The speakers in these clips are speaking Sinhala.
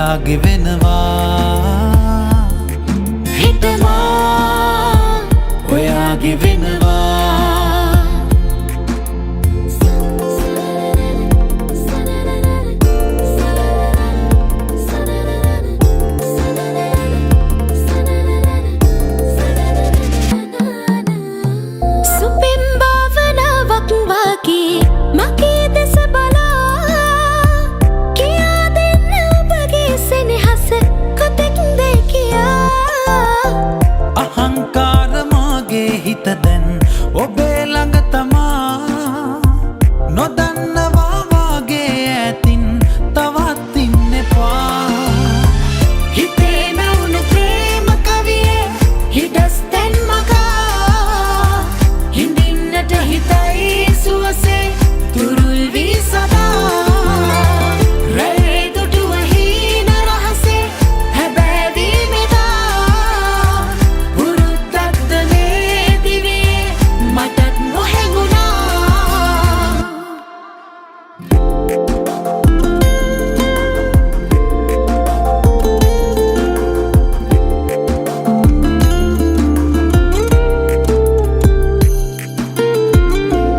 ඔයාගේ වෙනවා හිතලා ඔයාගේ වෙනවා දැන් ඔබේ ළඟ තමා නොදන්නවා වාගේ ඇතින් තවත් ඉන්න එපා හිතේ නැවුණු ප්‍රේම කවියේ හිඩස් දැන් මගා හිඳින්නට හිතයි සුවසේ තුරුල් වී සදා රැයේ දුටුව හීන රහසේ හැබෑවී මෙදා පුරුද්දක්ද මටත් නොහැඟුණා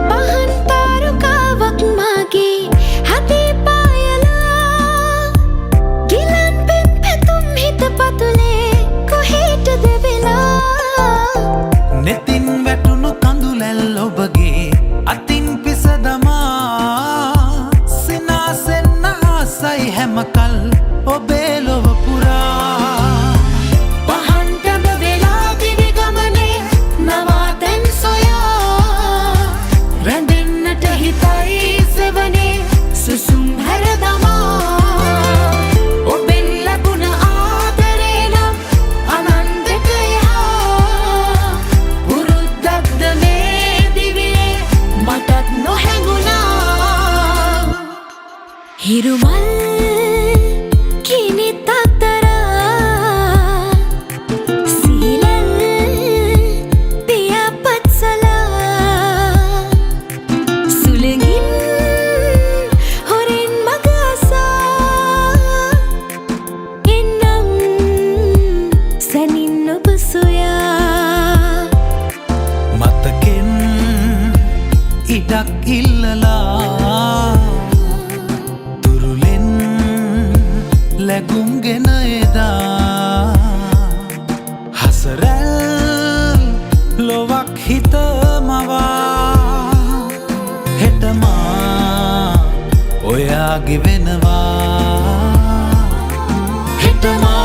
පහන් තාරුකාවක් මාගේ හදේ පායලා ගිලන් පෙම් පැතුම් හිත පතුලේ කොහෙටද වෙලා නෙතින් වැටුණු කඳුලැල් ඔබගේ අතින් පිස දමා සිනාසෙන්න ආසයි හැමකල් ඔබේ ලොව පුරා පහන්ටම වෙලා දිවි ගමනේ නවාතැන් සොයා රැඳෙන්නට හිතයි සෙවනේ සුසුම් හැර දමා ඔබෙන් ලැබුණ ආදරේ නම් අනන්තක එහා පුරුද්දක්ද මේ දිවියේ මටත් නොහැඟුණා හිරුමල් කිනිත් අතරා සීලල් පියාපත්සලා සුළඟින් හොරෙන් මග අසා එන්නම් සැනින් ඔබ සොයා මතකෙන් ඉඩක් ඉල්ලලා තුරුලෙන් ලැබුම්ගෙන එදා හසරැල් ලොවක් හිත මවා හෙටමා ඔයාගේ වෙනවා හෙටමා